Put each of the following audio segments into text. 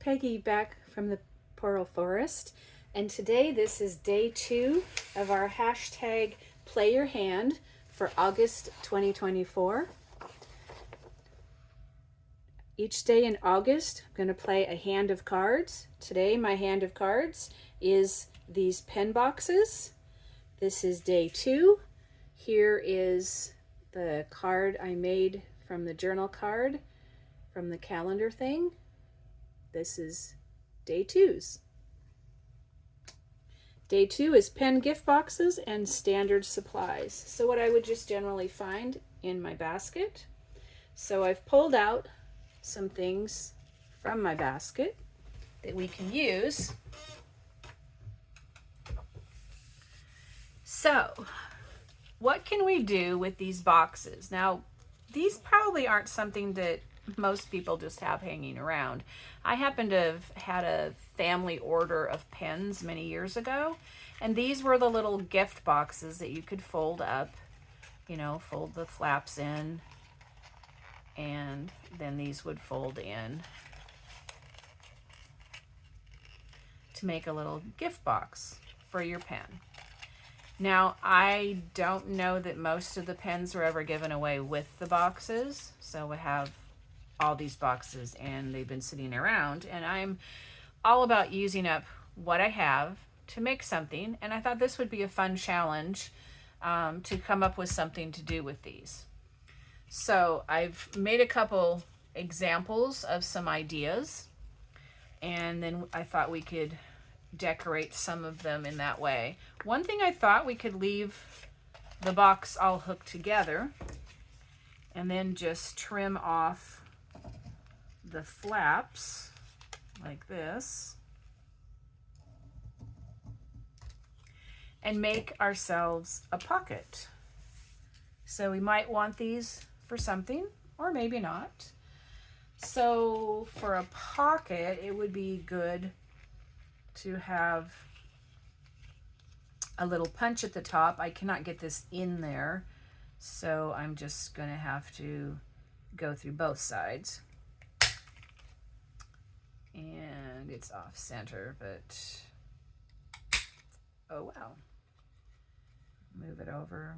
Peggy back from the Coral Forest, and today this is day 2 of our hashtag Play Your Hand for August 2024. Each day in August, I'm going to play a hand of cards. Today, my hand of cards is these pen boxes. This is day 2. Here is the card I made from the journal card from the calendar thing. This is day 2's. Day 2 is pen gift boxes and standard supplies. So what I would just generally find in my basket. So I've pulled out some things from my basket that we can use. So what can we do with these boxes? Now, these probably aren't something that most people just have hanging around. I happen to have had a family order of pens many years ago, and these were the little gift boxes that you could fold up, fold the flaps in, and then these would fold in to make a little gift box for your pen. Now, I don't know that most of the pens were ever given away with the boxes, so we have all these boxes and they've been sitting around, and I'm all about using up what I have to make something, and I thought this would be a fun challenge to come up with something to do with these. So I've made a couple examples of some ideas, and then I thought we could decorate some of them in that way. One thing I thought we could leave the box all hooked together and then just trim off the flaps like this and make ourselves a pocket. So we might want these for something, or maybe not. So for a pocket, it would be good to have a little punch at the top. I cannot get this in there, so I'm just going to have to go through both sides. And it's off center, but oh well. Move it over.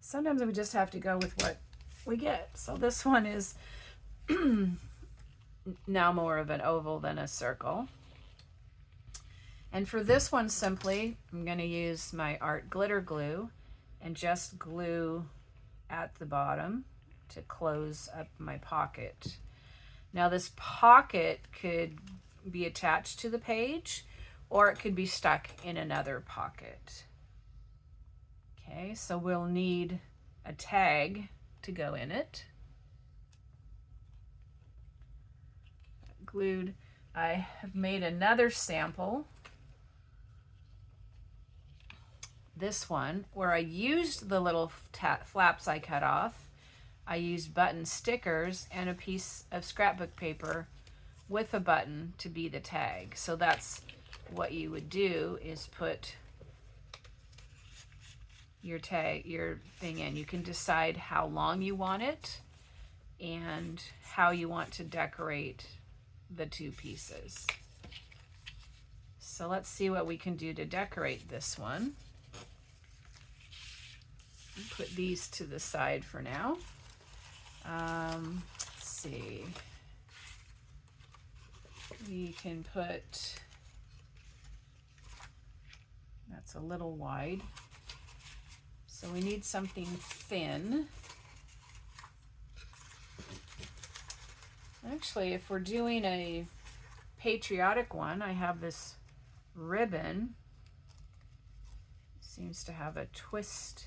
Sometimes we just have to go with what we get. So this one is now more of an oval than a circle. And for this one, simply, I'm going to use my art glitter glue and just glue at the bottom to close up my pocket. Now this pocket could be attached to the page, or it could be stuck in another pocket. Okay, so we'll need a tag to go in it. Glued. I have made another sample. This one, where I used the little flaps I cut off, I used button stickers and a piece of scrapbook paper with a button to be the tag. So that's what you would do, is put your thing in. You can decide how long you want it and how you want to decorate the two pieces. So let's see what we can do to decorate this one. Put these to the side for now. Let's see. We can put, that's a little wide. So we need something thin. Actually, if we're doing a patriotic one, I have this ribbon. Seems to have a twist,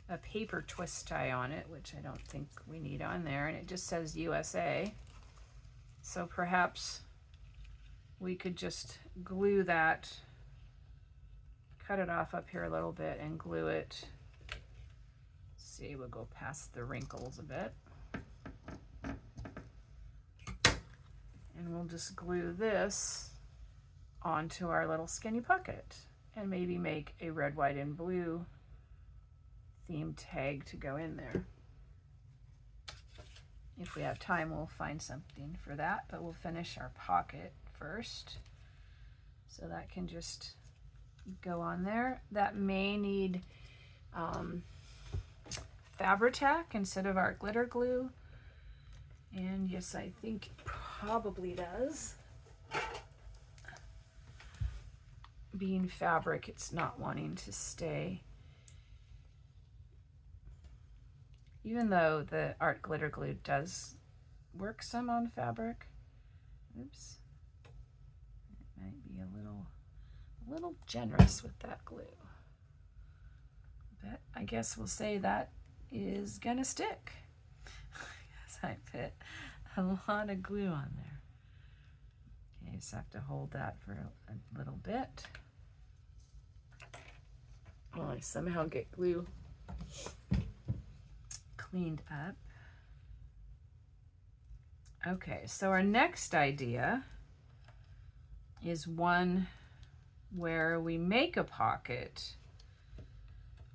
a paper twist tie on it, which I don't think we need on there, and it just says USA. So perhaps we could just glue that, cut it off up here a little bit and glue it. See, we'll go past the wrinkles a bit. And we'll just glue this onto our little skinny pocket and maybe make a red, white, and blue theme tag to go in there. If we have time, we'll find something for that, but we'll finish our pocket first. So that can just go on there. That may need Fabri-Tac instead of our glitter glue. And yes, I think it probably does. Being fabric, it's not wanting to stay. Even though the art glitter glue does work some on fabric. Oops. It might be a little generous with that glue. But I guess we'll say that is gonna stick. Because I put a lot of glue on there. Okay, just have to hold that for a little bit. Well, I somehow get glue cleaned up. Okay, so our next idea is one where we make a pocket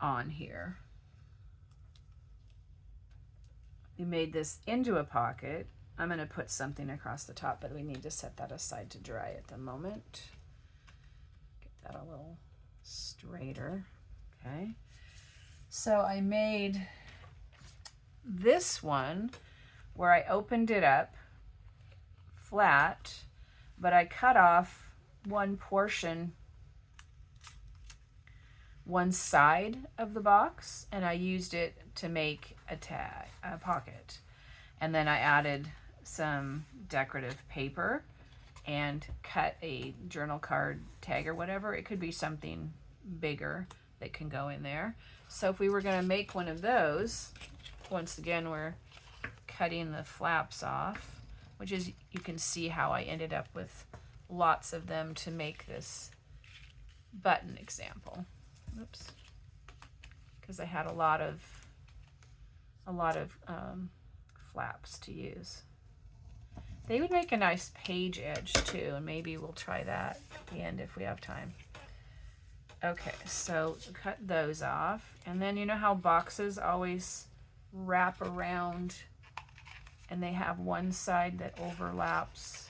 on here. We made this into a pocket. I'm going to put something across the top, but we need to set that aside to dry at the moment. Get that a little straighter. Okay. So I made this one where I opened it up flat, but I cut off one portion, one side of the box, and I used it to make a tag, a pocket. And then I added some decorative paper and cut a journal card tag or whatever. It could be something bigger that can go in there. So if we were going to make one of those, once again, we're cutting the flaps off, which is, you can see how I ended up with lots of them to make this button example. Oops. Because I had a lot of flaps to use. They would make a nice page edge too, and maybe we'll try that at the end if we have time. Okay, so cut those off, and then you know how boxes always wrap around and they have one side that overlaps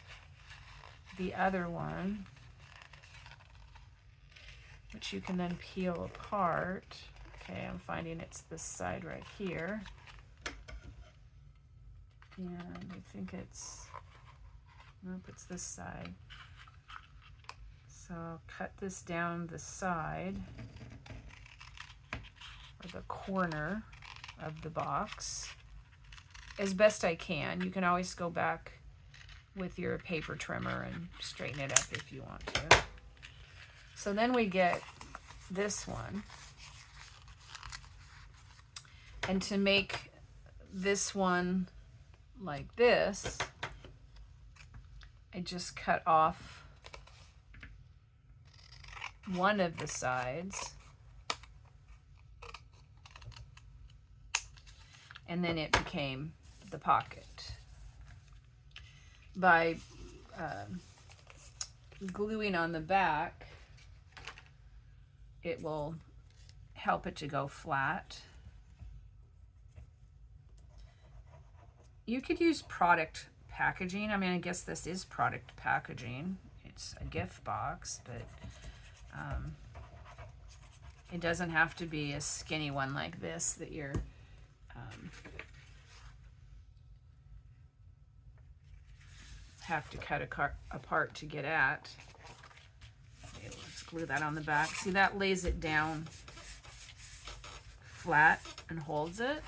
the other one, which you can then peel apart. Okay, I'm finding it's this side right here. And I think it's, nope, it's this side. So I'll cut this down the side, or the corner of the box, as best I can. You can always go back with your paper trimmer and straighten it up if you want to. So then we get this one. And to make this one like this, I just cut off one of the sides, and then it became the pocket. By gluing on the back, it will help it to go flat. You could use product packaging. I mean, I guess this is product packaging. It's a gift box, but it doesn't have to be a skinny one like this that you're have to cut apart to get at. Okay, let's glue that on the back. See, that lays it down flat and holds it.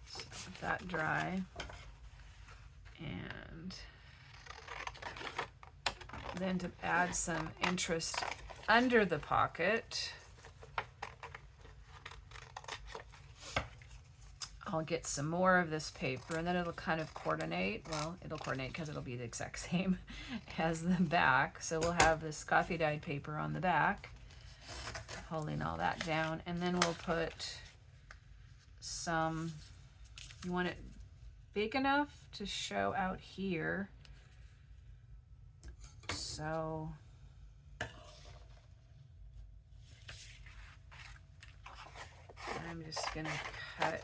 So let that dry. And then to add some interest under the pocket, I'll get some more of this paper, and then it'll kind of coordinate. Well, it'll coordinate because it'll be the exact same as the back. So we'll have this coffee dyed paper on the back, holding all that down. And then we'll put some, you want it big enough to show out here. So I'm just gonna cut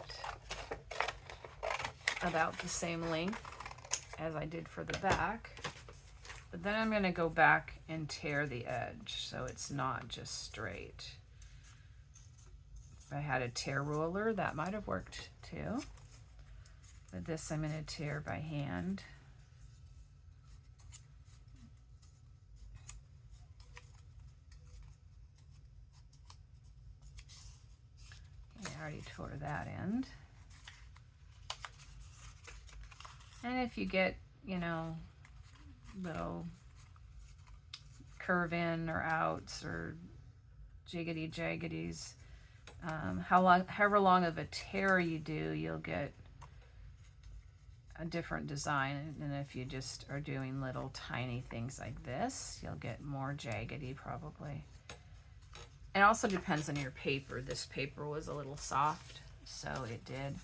about the same length as I did for the back. But then I'm going to go back and tear the edge so it's not just straight. If I had a tear ruler, that might have worked too. But this I'm going to tear by hand. Okay, I already tore that end. And if you get, you know, little curve in or outs or jiggity jaggities, however long of a tear you do, you'll get a different design. And if you just are doing little tiny things like this, you'll get more jaggedy probably. It also depends on your paper. This paper was a little soft, so it did.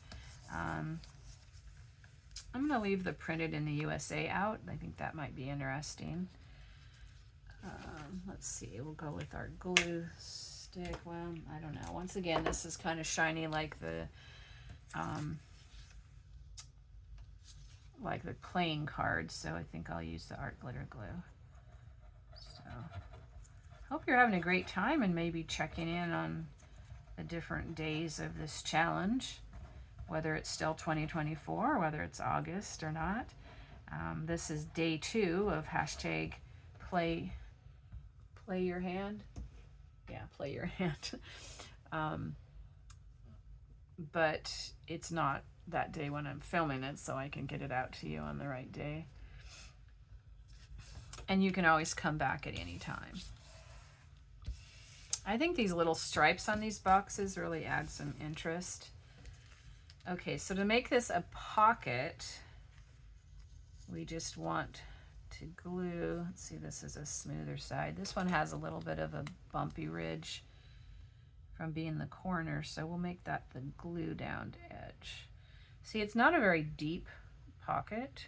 I'm going to leave the printed in the USA out. I think that might be interesting. Let's see, we'll go with our glue stick. Well, I don't know. Once again, this is kind of shiny like the playing cards, so I think I'll use the art glitter glue. So, hope you're having a great time and maybe checking in on the different days of this challenge, whether it's still 2024, whether it's August or not. This is day 2 of hashtag play your hand. Yeah, play your hand. But it's not that day when I'm filming it, so I can get it out to you on the right day. And you can always come back at any time. I think these little stripes on these boxes really add some interest. Okay, so to make this a pocket, we just want to glue, let's see, this is a smoother side. This one has a little bit of a bumpy ridge from being the corner, so we'll make that the glue down edge. See, it's not a very deep pocket,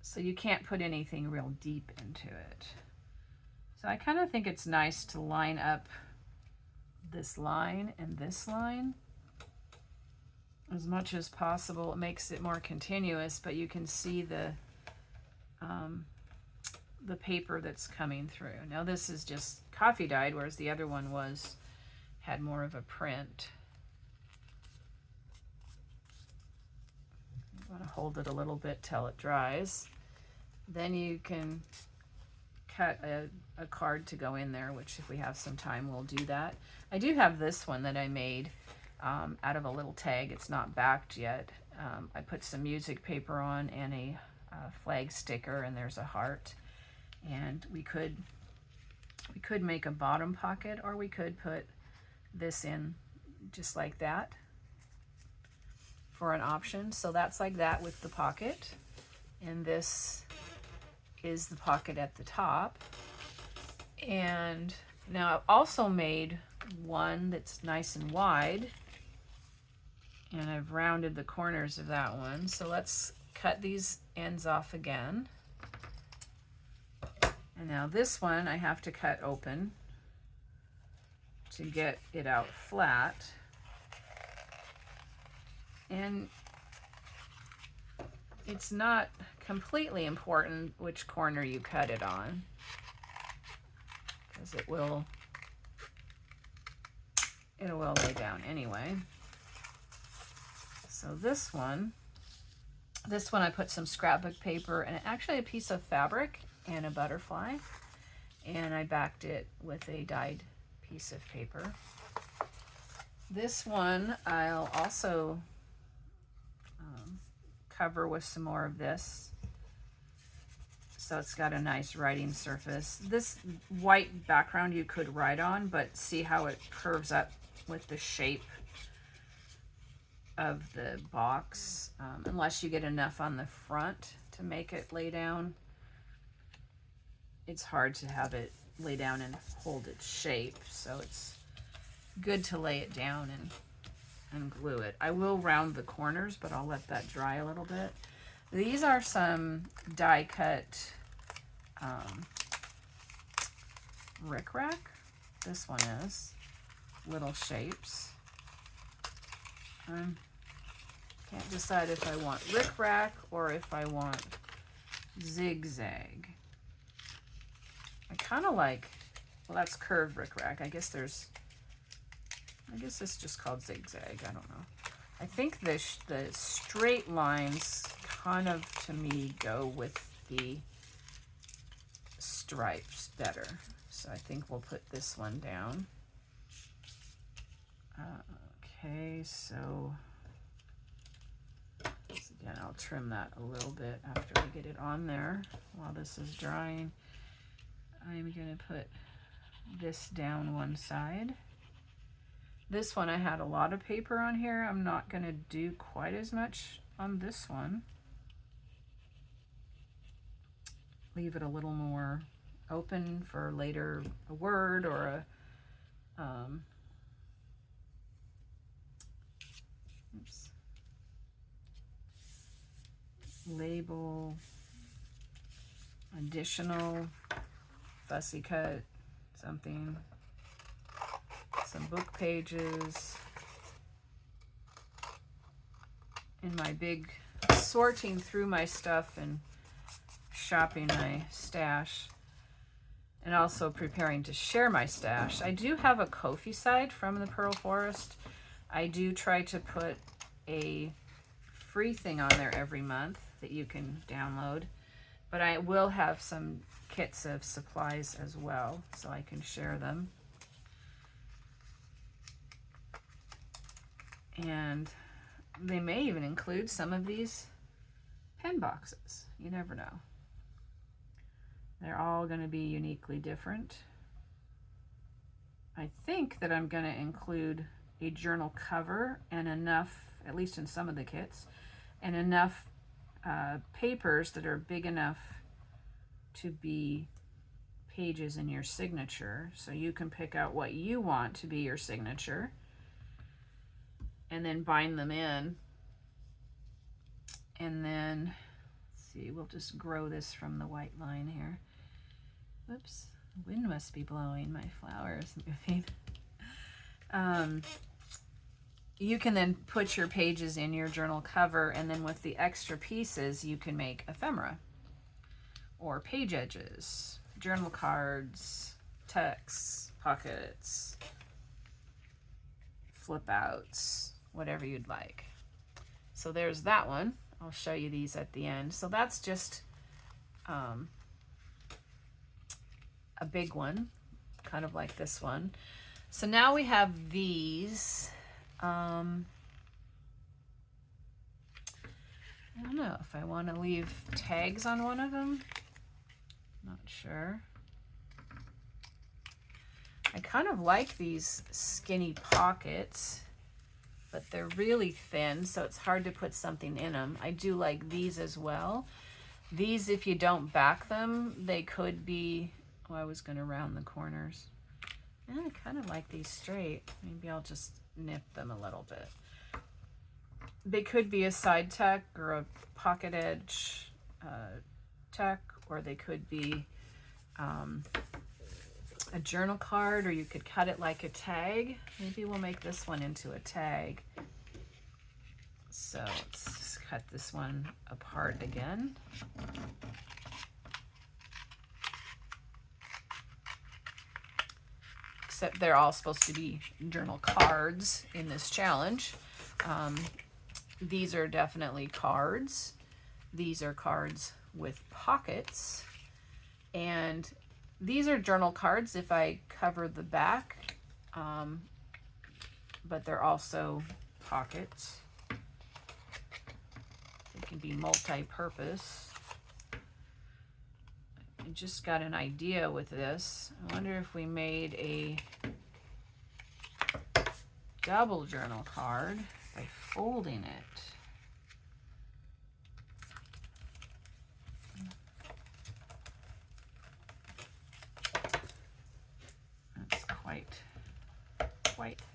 so you can't put anything real deep into it. So I kind of think it's nice to line up this line and this line as much as possible. It makes it more continuous, but you can see the paper that's coming through. Now this is just coffee dyed, whereas the other one had more of a print. You want to hold it a little bit till it dries. Then you can cut a card to go in there, which if we have some time, we'll do that. I do have this one that I made out of a little tag. It's not backed yet. I put some music paper on and a flag sticker, and there's a heart. And we could make a bottom pocket, or we could put this in just like that for an option. So that's like that with the pocket. And this is the pocket at the top. And now I've also made one that's nice and wide, and I've rounded the corners of that one. So let's cut these ends off again. And now this one I have to cut open to get it out flat. And it's not completely important which corner you cut it on, because it will lay down anyway. So this one I put some scrapbook paper and actually a piece of fabric and a butterfly, and I backed it with a dyed piece of paper. This one I'll also cover with some more of this, so it's got a nice writing surface. This white background you could write on, but see how it curves up with the shape of the box. Unless you get enough on the front to make it lay down, it's hard to have it lay down and hold its shape, so it's good to lay it down and glue it. I will round the corners, but I'll let that dry a little bit. These are some die cut rickrack. This one is little shapes. I can't decide if I want rickrack or if I want zigzag. I kind of like, well, that's curved rickrack. I guess it's just called zigzag. I don't know. I think the straight lines kind of, to me, go with the stripes better. So I think we'll put this one down. Okay, so again, I'll trim that a little bit after I get it on there. While this is drying, I'm going to put this down one side. This one I had a lot of paper on here. I'm not going to do quite as much on this one. Leave it a little more open for later a word or a label, additional, fussy cut, something, some book pages. In my big sorting through my stuff and shopping my stash, and also preparing to share my stash. I do have a Ko-fi site from the Pearl Forest. I do try to put a free thing on there every month that you can download, but I will have some kits of supplies as well, so I can share them. And they may even include some of these pen boxes. You never know. They're all going to be uniquely different. I think that I'm going to include a journal cover and enough, at least in some of the kits, and enough papers that are big enough to be pages in your signature. So you can pick out what you want to be your signature and then bind them in. And then, let's see, we'll just grow this from the white line here. Whoops, the wind must be blowing, my flower is moving. You can then put your pages in your journal cover, and then with the extra pieces, you can make ephemera or page edges, journal cards, texts, pockets, flip outs, whatever you'd like. So there's that one. I'll show you these at the end. So that's just a big one, kind of like this one. So now we have these. I don't know if I want to leave tags on one of them. Not sure. I kind of like these skinny pockets, but they're really thin, so it's hard to put something in them. I do like these as well. These, if you don't back them, they could be, oh, I was going to round the corners. And I kind of like these straight. Maybe I'll just nip them a little bit. They could be a side tuck or a pocket edge tuck, or they could be a journal card, or you could cut it like a tag. Maybe we'll make this one into a tag. So let's just cut this one apart again. Except they're all supposed to be journal cards in this challenge. These are definitely cards. These are cards with pockets. And these are journal cards if I cover the back, but they're also pockets. They can be multi-purpose. I just got an idea with this. I wonder if we made a double journal card by folding it. That's quite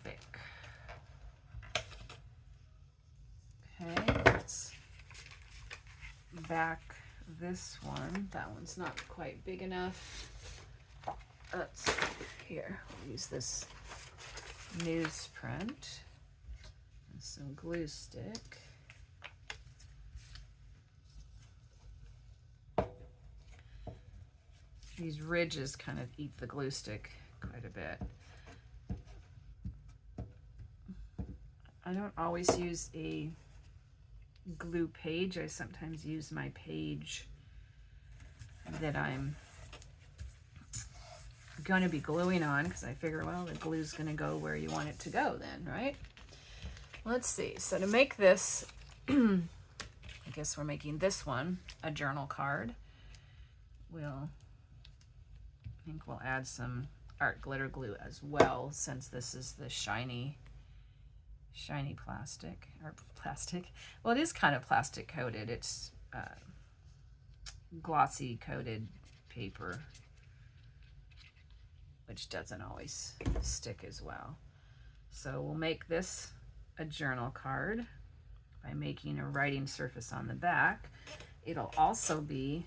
thick. Okay, let's back this one. That one's not quite big enough. Here, we'll use this newsprint. some glue stick. These ridges kind of eat the glue stick quite a bit. I don't always use a glue page. I sometimes use my page that I'm going to be gluing on, because I figure, well, the glue's going to go where you want it to go then, right? Let's see. So to make this, I guess we're making this one a journal card. I think we'll add some art glitter glue as well, since this is the shiny plastic, or plastic. Well, it is kind of plastic coated. It's glossy coated paper, which doesn't always stick as well. So we'll make this a journal card by making a writing surface on the back. It'll also be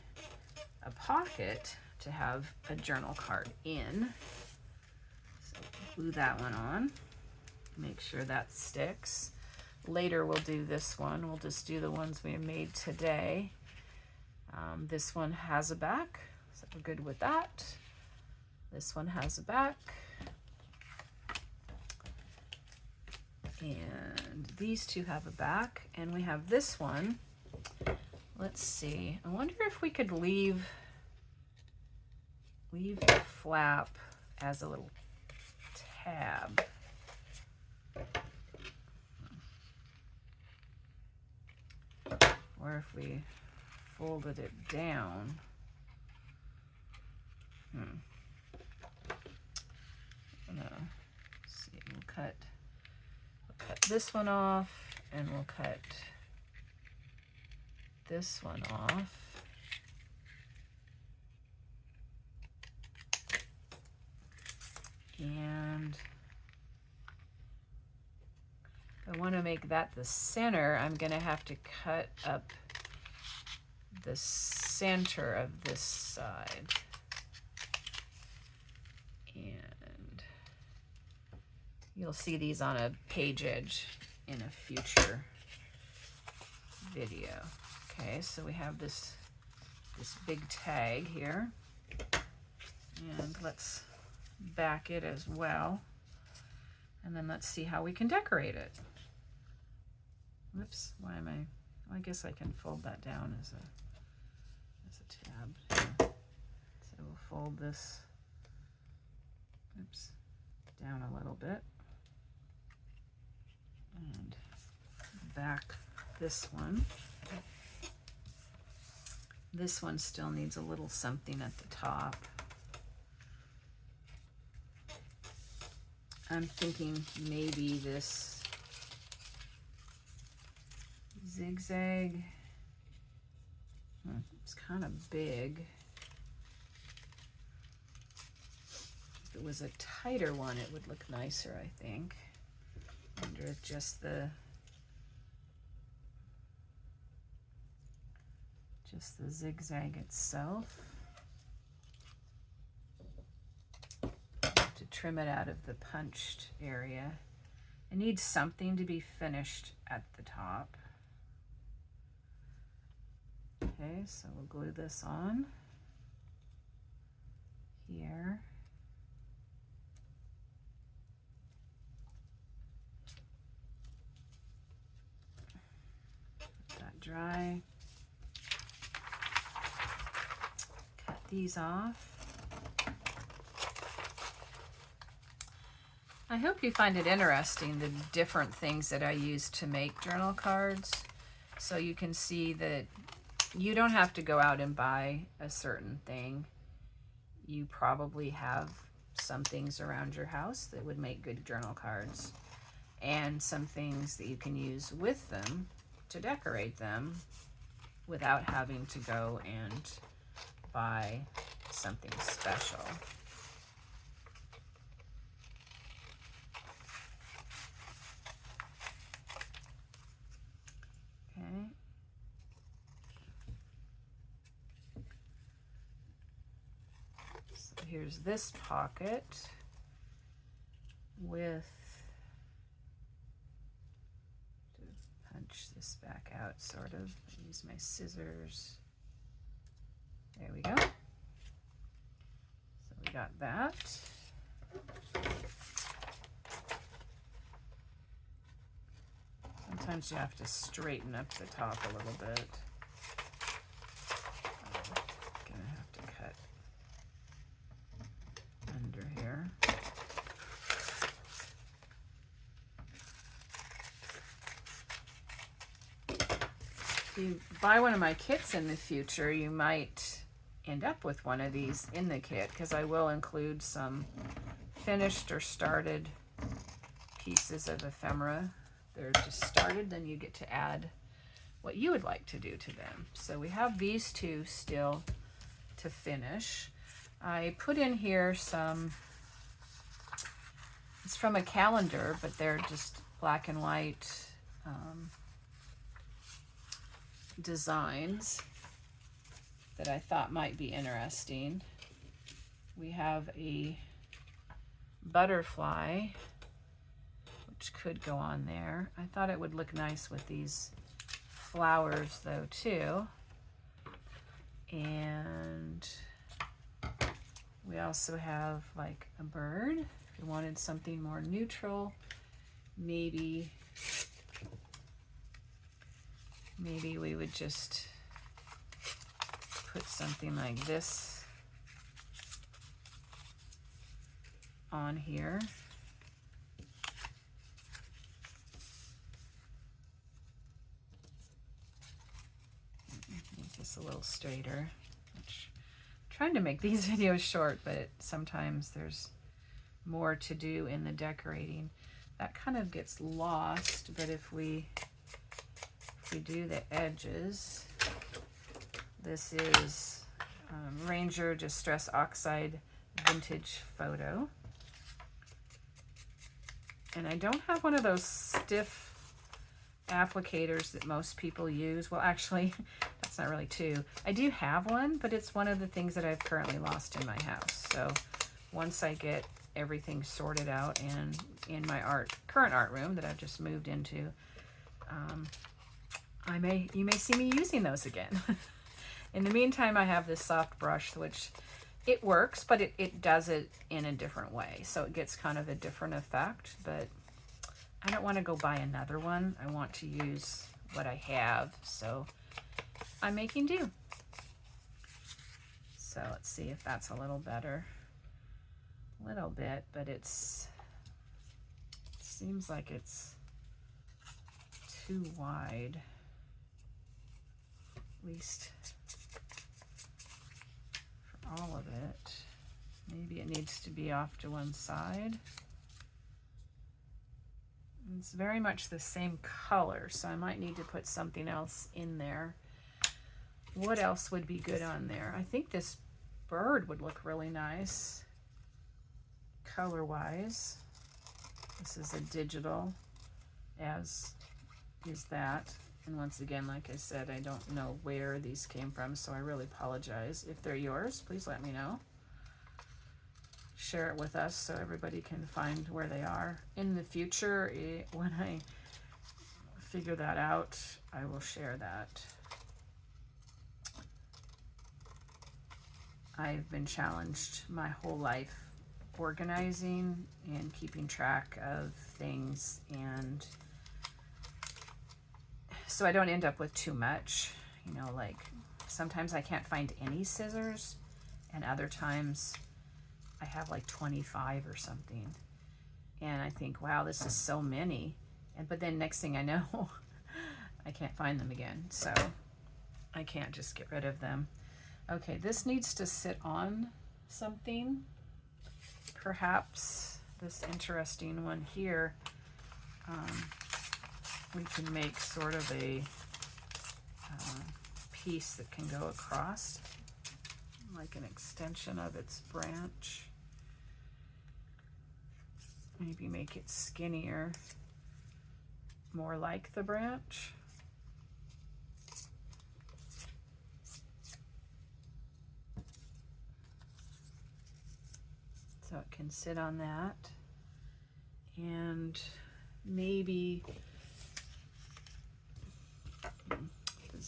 a pocket to have a journal card in. So glue that one on. Make sure that sticks. Later we'll do this one. We'll just do the ones we made today. This one has a back, so we're good with that. This one has a back. And these two have a back. And we have this one. Let's see. I wonder if we could leave the flap as a little tab. Or if we folded it down. No. See, we'll cut this one off, and we'll cut this one off. And if I want to make that the center, I'm going to have to cut up the center of this side. And you'll see these on a page edge in a future video. Okay, so we have this big tag here. And let's back it as well. And then let's see how we can decorate it. Whoops, why am I? Well, I guess I can fold that down as a tab. So we'll fold this, oops, down a little bit. And back this one. This one still needs a little something at the top. I'm thinking maybe this zigzag. It's kind of big. If it was a tighter one, it would look nicer, I think. I wonder if just the zigzag itself. To trim it out of the punched area. It needs something to be finished at the top. Okay, so we'll glue this on here. Let that dry. Cut these off. I hope you find it interesting, the different things that I use to make journal cards, so you can see that you don't have to go out and buy a certain thing. You probably have some things around your house that would make good journal cards, and some things that you can use with them to decorate them without having to go and buy something special. Okay. So here's this pocket with stretch this back out, sort of. Use my scissors. There we go. So we got that. Sometimes you have to straighten up the top a little bit. Gonna have to cut under here. If you buy one of my kits in the future, you might end up with one of these in the kit, because I will include some finished or started pieces of ephemera. They're just started, then you get to add what you would like to do to them. So we have these two still to finish. I put in here some, it's from a calendar, but they're just black and white designs that I thought might be interesting. We have a butterfly, which could go on there. I thought it would look nice with these flowers though too. And we also have like a bird. If you wanted something more neutral, maybe we would just put something like this on here. Make this a little straighter. I'm trying to make these videos short, but sometimes there's more to do in the decorating. That kind of gets lost, but if we do the edges, this is Ranger Distress Oxide Vintage Photo. And I don't have one of those stiff applicators that most people use. Well, actually, that's not really true. I do have one, but it's one of the things that I've currently lost in my house. So once I get everything sorted out and in my current art room that I've just moved into, you may see me using those again. In the meantime, I have this soft brush, which it works, but it does it in a different way. So it gets kind of a different effect, but I don't want to go buy another one. I want to use what I have. So I'm making do. So let's see if that's a little better. A little bit, but it seems like it's too wide. At least for all of it. Maybe it needs to be off to one side. It's very much the same color, so I might need to put something else in there. What else would be good on there? I think this bird would look really nice color-wise. This is a digital, as is that. And once again, like I said, I don't know where these came from, so I really apologize. If they're yours, please let me know. Share it with us so everybody can find where they are. In the future, when I figure that out, I will share that. I've been challenged my whole life organizing and keeping track of things, and so I don't end up with too much. You know, like sometimes I can't find any scissors, and other times I have like 25 or something. And I think, wow, this is so many. But then next thing I know, I can't find them again. So I can't just get rid of them. Okay, this needs to sit on something. Perhaps this interesting one here, we can make sort of a piece that can go across, like an extension of its branch. Maybe make it skinnier, more like the branch. So it can sit on that. And maybe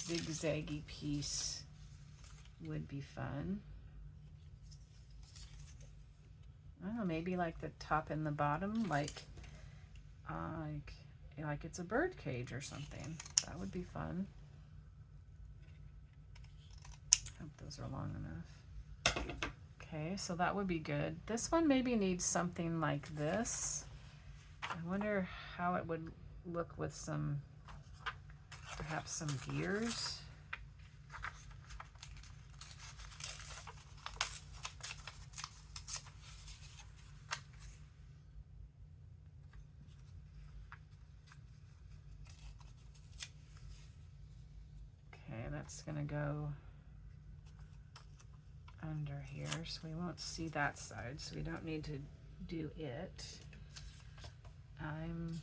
zigzaggy piece would be fun. I don't know, maybe like the top and the bottom, like it's a bird cage or something. That would be fun. Hope those are long enough. Okay, so that would be good. This one maybe needs something like this. I wonder how it would look with some, perhaps some gears. Okay, that's gonna go under here, so we won't see that side, so we don't need to do it. I'm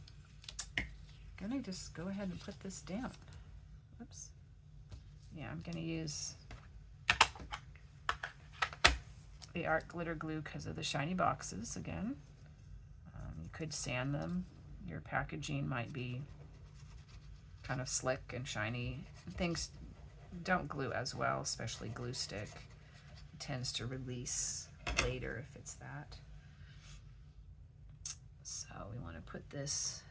gonna just go ahead and put this down. Whoops. Yeah, I'm gonna use the art glitter glue because of the shiny boxes again. You could sand them. Your packaging might be kind of slick and shiny. Things don't glue as well, especially glue stick. It tends to release later if it's that. So we want to put this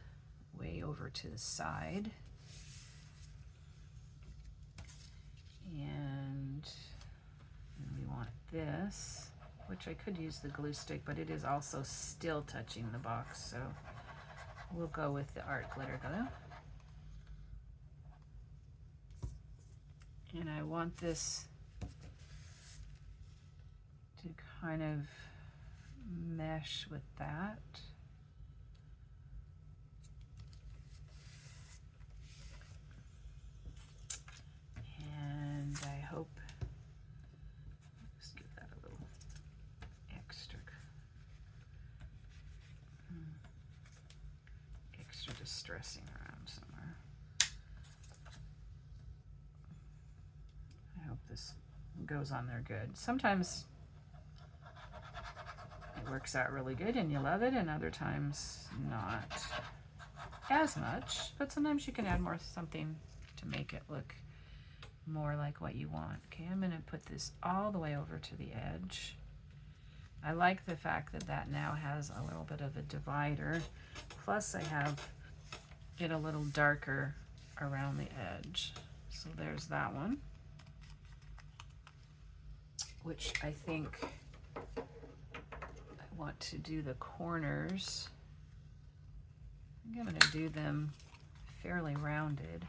way over to the side. And we want this, which I could use the glue stick, but it is also still touching the box, so we'll go with the art glitter glue. And I want this to kind of mesh with that. And I hope, let's give that a little extra distressing around somewhere. I hope this goes on there good. Sometimes it works out really good and you love it, and other times not as much, but sometimes you can add more something to make it look more like what you want. Okay, I'm going to put this all the way over to the edge. I like the fact that that now has a little bit of a divider, plus I have it a little darker around the edge. So there's that one, which I think I want to do the corners. I think I'm going to do them fairly rounded.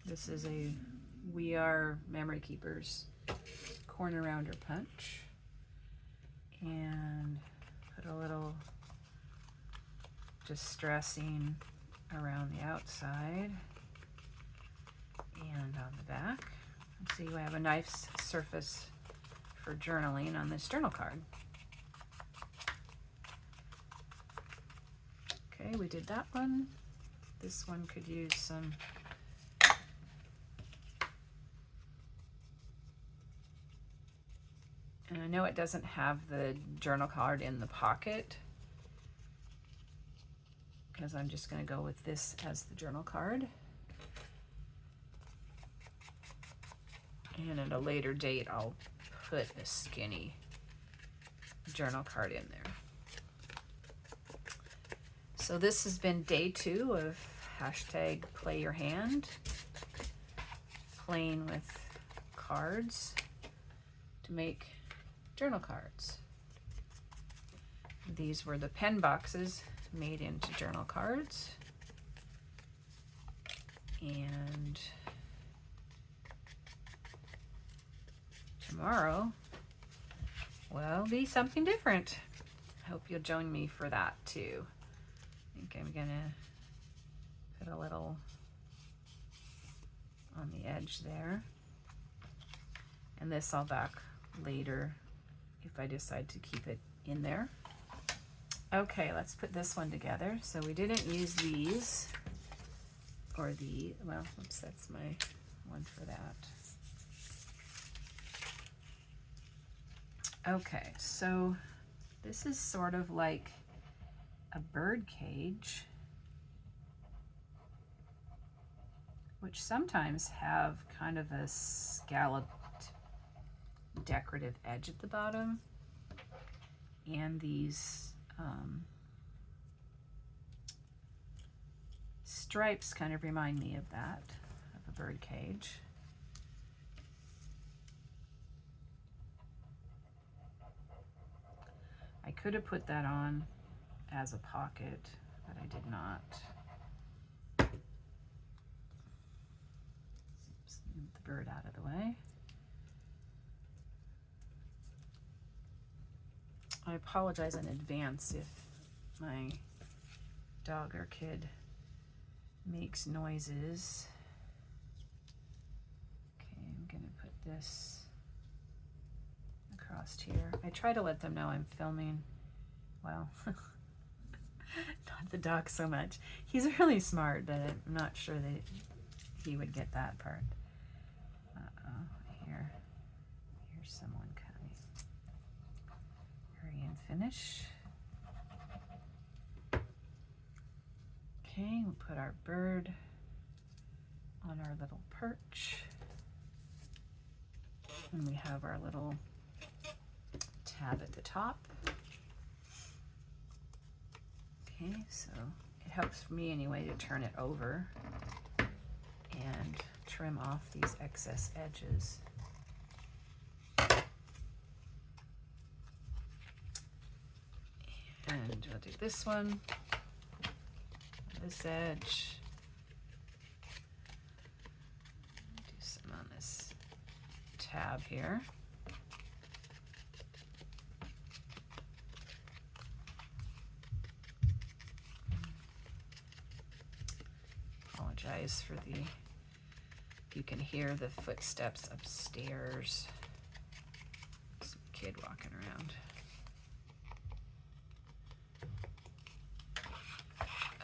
This is a We Are Memory Keepers corner rounder punch, and put a little distressing around the outside and on the back. See, we have a nice surface for journaling on this journal card. Okay, we did that one. This one could use some and I know it doesn't have the journal card in the pocket because I'm just going to go with this as the journal card. And at a later date, I'll put a skinny journal card in there. So this has been day 2 of hashtag Play Your Hand, playing with cards to make journal cards. These were the pen boxes made into journal cards. And tomorrow will be something different. I hope you'll join me for that too. I think I'm gonna put a little on the edge there. And this I'll back later if I decide to keep it in there. Okay, let's put this one together. So we didn't use these, or the, well, oops, that's my one for that. Okay, so this is sort of like a bird cage, which sometimes have kind of a scalloped decorative edge at the bottom, and these stripes kind of remind me of that, of a bird cage. I could have put that on as a pocket, but I did not. Oops, move the bird out of the way. I apologize in advance if my dog or kid makes noises. Okay, I'm gonna put this across here. I try to let them know I'm filming. Well, not the dog so much. He's really smart, but I'm not sure that he would get that part. Here's someone coming. Hurry and finish. Okay, we'll put our bird on our little perch. And we have our little tab at the top. Okay, so it helps me anyway to turn it over and trim off these excess edges. And I'll do this one, this edge, do some on this tab here. Apologize for the, if you can hear the footsteps upstairs. Some kid walking around.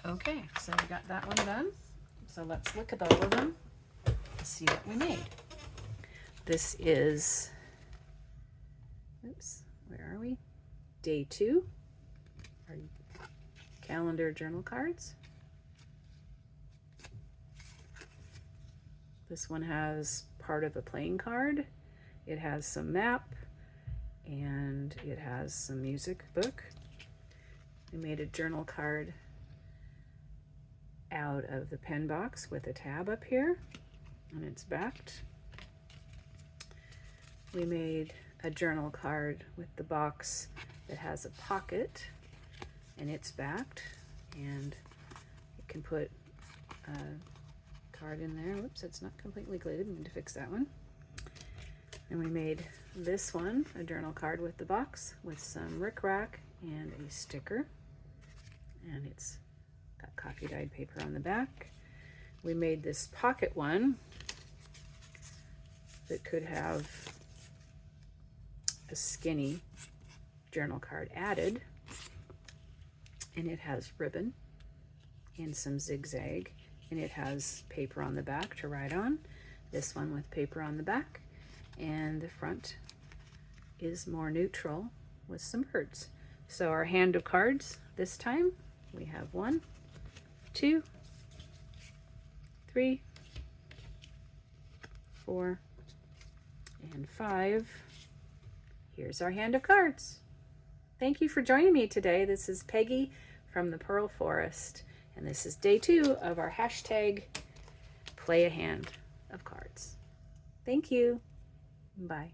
Okay, so we got that one done. So let's look at all of them and see what we made. This is, oops, where are we? Day 2, our calendar journal cards. This one has part of a playing card. It has some map, and it has some music book. We made a journal card out of the pen box with a tab up here, and it's backed. We made a journal card with the box that has a pocket, and it's backed, and you can put a card in there. Whoops, it's not completely glated. I'm going to fix that one. And we made this one, a journal card with the box with some rickrack and a sticker, and it's got coffee dyed paper on the back. We made this pocket one that could have a skinny journal card added, and it has ribbon and some zigzag, and it has paper on the back to write on. This one with paper on the back, and the front is more neutral with some birds. So our hand of cards this time, we have 1, 2, 3, 4, and 5. Here's our hand of cards. Thank you for joining me today. This is Peggy from the Pearl Forest, and this is day 2 of our hashtag Play a Hand of Cards. Thank you. Bye.